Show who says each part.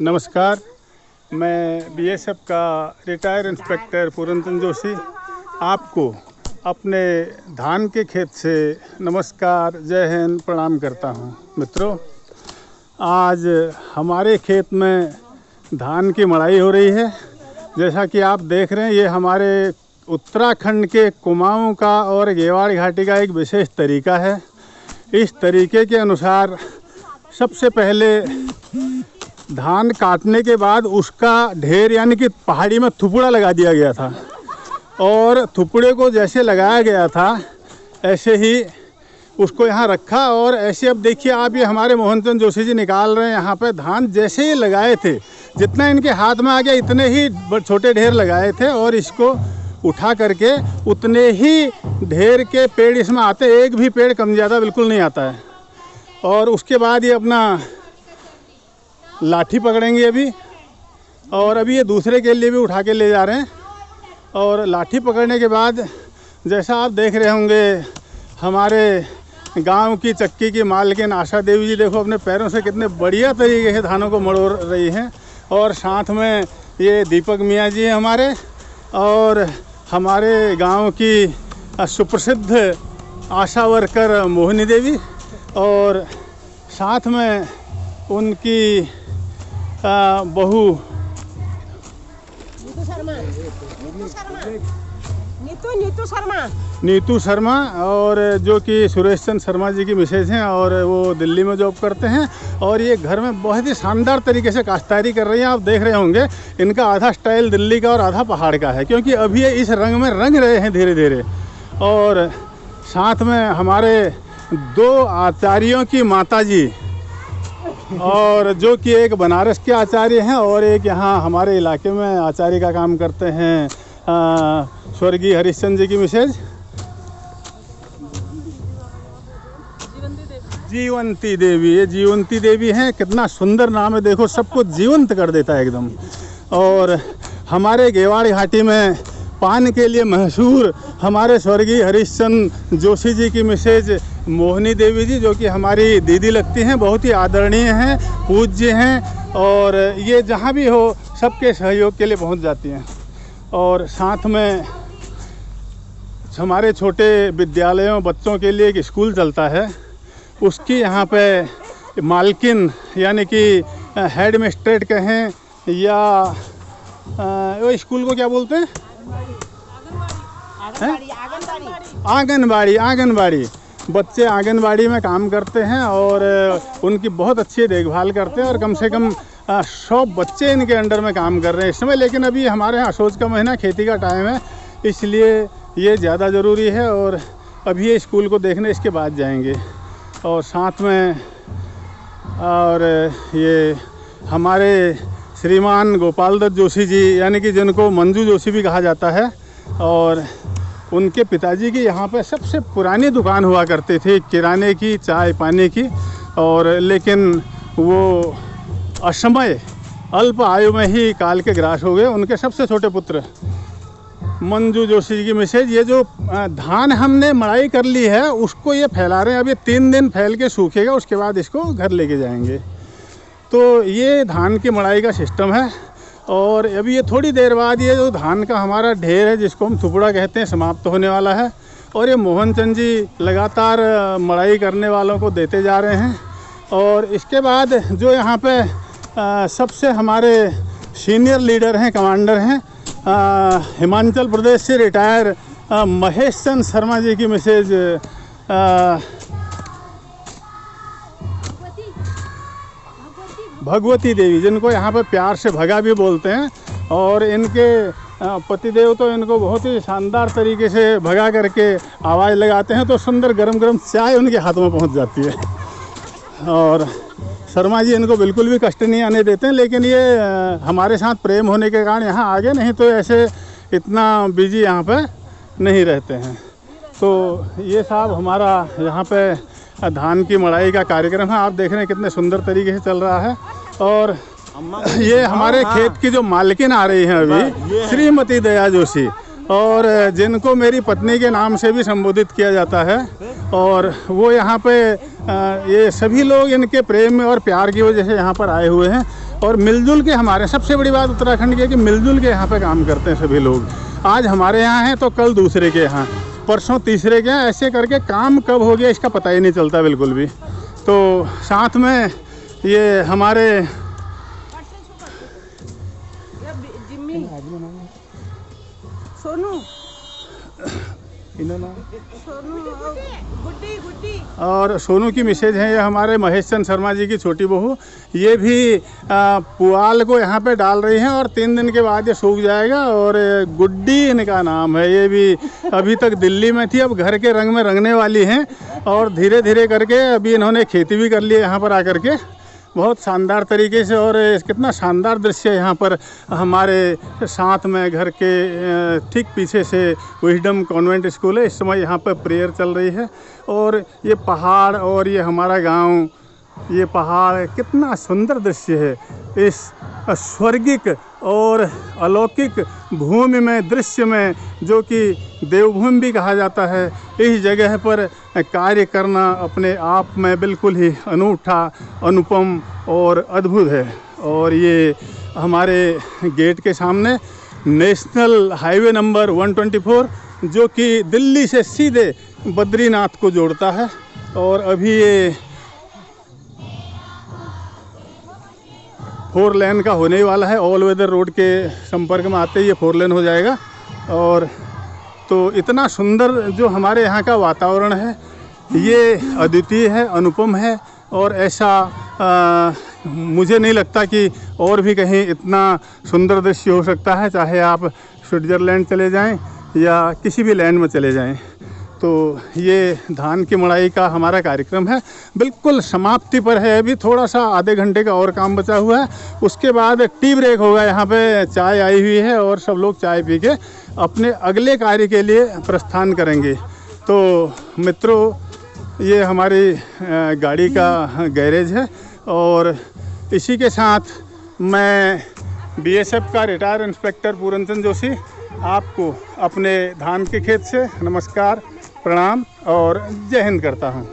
Speaker 1: नमस्कार, मैं बीएसएफ का रिटायर इंस्पेक्टर पूरनचंद जोशी आपको अपने धान के खेत से नमस्कार, जय हिंद, प्रणाम करता हूं। मित्रों, आज हमारे खेत में धान की मड़ाई हो रही है। जैसा कि आप देख रहे हैं, ये हमारे उत्तराखंड के कुमाऊं का और गेवाड़ घाटी का एक विशेष तरीका है। इस तरीके के अनुसार सबसे पहले धान काटने के बाद उसका ढेर यानी कि पहाड़ी में थुपुड़ा लगा दिया गया था, और थुपुड़े को जैसे लगाया गया था ऐसे ही उसको यहाँ रखा। और ऐसे अब देखिए आप, ये हमारे मोहनचंद जोशी जी निकाल रहे हैं यहाँ पे धान। जैसे ही लगाए थे, जितना इनके हाथ में आ गया इतने ही छोटे ढेर लगाए थे, और इसको उठा करके उतने ही ढेर के पेड़ इसमें आते, एक भी पेड़ कम ज़्यादा बिल्कुल नहीं आता है। और उसके बाद ये अपना लाठी पकड़ेंगे अभी, और अभी ये दूसरे के लिए भी उठा के ले जा रहे हैं। और लाठी पकड़ने के बाद जैसा आप देख रहे होंगे, हमारे गांव की चक्की की मालकिन आशा देवी जी देखो अपने पैरों से कितने बढ़िया तरीके से धानों को मड़ोड़ रही हैं। और साथ में ये दीपक मियाँ जी हैं हमारे, और हमारे गांव की सुप्रसिद्ध आशा वर्कर मोहिनी देवी, और साथ में उनकी बहू नीतू शर्मा, और जो कि सुरेश चंद्र शर्मा जी की मिसेज हैं, और वो दिल्ली में जॉब करते हैं। और ये घर में बहुत ही शानदार तरीके से काश्तकारी कर रही हैं। आप देख रहे होंगे इनका आधा स्टाइल दिल्ली का और आधा पहाड़ का है, क्योंकि अभी ये इस रंग में रंग रहे हैं धीरे धीरे। और साथ में हमारे दो आचार्यों की माता जी, और जो कि एक बनारस के आचार्य हैं और एक यहाँ हमारे इलाके में आचार्य का काम करते हैं, स्वर्गीय हरिश्चंद्र जी की मिसेज जीवंती देवी। ये जीवंती देवी हैं, कितना सुंदर नाम है, देखो सबको जीवंत कर देता है एकदम। और हमारे गेवाड़ घाटी में पान के लिए मशहूर हमारे स्वर्गीय हरिश्चंद्र जोशी जी की मिसेज मोहिनी देवी जी, जो कि हमारी दीदी लगती हैं, बहुत ही आदरणीय हैं, पूज्य हैं, और ये जहाँ भी हो सबके सहयोग के लिए पहुँच जाती हैं। और साथ में हमारे छोटे विद्यालयों बच्चों के लिए एक स्कूल चलता है, उसकी यहाँ पे मालकिन यानी कि हेड मिस्ट्रेट कहें या वो स्कूल को क्या बोलते हैं, आंगनबाड़ी। बच्चे आंगनबाड़ी में काम करते हैं और उनकी बहुत अच्छी देखभाल करते हैं, और कम से कम 100 बच्चे इनके अंडर में काम कर रहे हैं इस समय। लेकिन अभी हमारे यहाँ सोच का महीना, खेती का टाइम है, इसलिए ये ज़्यादा ज़रूरी है। और अभी ये स्कूल को देखने इसके बाद जाएंगे। और साथ में और ये हमारे श्रीमान गोपाल दत्त जोशी जी, यानी कि जिनको मंजू जोशी भी कहा जाता है, और उनके पिताजी की यहाँ पे सबसे पुरानी दुकान हुआ करती थी किराने की, चाय पानी की। और लेकिन वो असमय अल्प आयु में ही काल के ग्रास हो गए। उनके सबसे छोटे पुत्र मंजू जोशी जी की मिसेज, ये जो धान हमने मड़ाई कर ली है उसको ये फैला रहे हैं। अब ये 3 दिन फैल के सूखेगा, उसके बाद इसको घर लेके जाएंगे। तो ये धान की मड़ाई का सिस्टम है। और अभी ये थोड़ी देर बाद ये जो धान का हमारा ढेर है, जिसको हम थुपड़ा कहते हैं, समाप्त होने वाला है। और ये मोहनचंद जी लगातार मड़ाई करने वालों को देते जा रहे हैं। और इसके बाद जो यहाँ पे सबसे हमारे सीनियर लीडर हैं, कमांडर हैं, हिमाचल प्रदेश से रिटायर महेश चंद्र शर्मा जी की मिसेज भगवती देवी, जिनको यहाँ पे प्यार से भगा भी बोलते हैं। और इनके पतिदेव तो इनको बहुत ही शानदार तरीके से भगा करके आवाज़ लगाते हैं, तो सुंदर गरम गरम चाय उनके हाथों में पहुँच जाती है। और शर्मा जी इनको बिल्कुल भी कष्ट नहीं आने देते हैं, लेकिन ये हमारे साथ प्रेम होने के कारण यहाँ आ गए, नहीं तो ऐसे इतना बिजी यहाँ पे नहीं रहते हैं। तो ये साहब हमारा यहाँ पे धान की मड़ाई का कार्यक्रम है, आप देख रहे हैं कितने सुंदर तरीके से चल रहा है। और ये हमारे खेत की जो मालकिन आ रही हैं अभी, श्रीमती दया जोशी, और जिनको मेरी पत्नी के नाम से भी संबोधित किया जाता है। और वो यहाँ पे ये सभी लोग इनके प्रेम और प्यार की वजह से यहाँ पर आए हुए हैं और मिलजुल के, हमारे सबसे बड़ी बात उत्तराखंड की है कि मिलजुल के यहाँ पे काम करते हैं सभी लोग। आज हमारे यहाँ हैं तो कल दूसरे के यहाँ, परसों तीसरे के यहाँ, ऐसे करके काम कब हो गया इसका पता ही नहीं चलता बिल्कुल भी। तो साथ में ये हमारे
Speaker 2: सोनू
Speaker 1: और सोनू की मिसेज हैं, ये हमारे महेश चंद शर्मा जी की छोटी बहू। ये भी पुआल को यहाँ पे डाल रही हैं और 3 दिन के बाद ये सूख जाएगा। और गुड्डी इनका नाम है, ये भी अभी तक दिल्ली में थी, अब घर के रंग में रंगने वाली हैं और धीरे धीरे करके अभी इन्होंने खेती भी कर ली है यहाँ पर आकर के, बहुत शानदार तरीके से। और कितना शानदार दृश्य है यहाँ पर। हमारे साथ में घर के ठीक पीछे से विजडम कॉन्वेंट स्कूल है, इस समय यहाँ पर प्रेयर चल रही है। और ये पहाड़ और ये हमारा गांव, ये पहाड़, कितना सुंदर दृश्य है। इस स्वर्गिक और अलौकिक भूमि में, दृश्य में, जो कि देवभूमि भी कहा जाता है, इस जगह पर कार्य करना अपने आप में बिल्कुल ही अनूठा, अनुपम और अद्भुत है। और ये हमारे गेट के सामने नेशनल हाईवे नंबर 124, जो कि दिल्ली से सीधे बद्रीनाथ को जोड़ता है। और अभी ये 4 लेन का होने वाला है, ऑल वेदर रोड के संपर्क में आते ही ये 4 लेन हो जाएगा। और तो इतना सुंदर जो हमारे यहाँ का वातावरण है, ये अद्वितीय है, अनुपम है। और ऐसा मुझे नहीं लगता कि और भी कहीं इतना सुंदर दृश्य हो सकता है, चाहे आप स्विट्ज़रलैंड चले जाएं या किसी भी लैंड में चले जाएं। तो ये धान की मड़ाई का हमारा कार्यक्रम है, बिल्कुल समाप्ति पर है। अभी थोड़ा सा आधे घंटे का और काम बचा हुआ है, उसके बाद टी ब्रेक होगा। यहाँ पे चाय आई हुई है और सब लोग चाय पी के अपने अगले कार्य के लिए प्रस्थान करेंगे। तो मित्रों, ये हमारी गाड़ी का गैरेज है और इसी के साथ मैं BSF का रिटायर इंस्पेक्टर पूरनचंद जोशी आपको अपने धान के खेत से नमस्कार, प्रणाम और जय हिंद करता हूँ।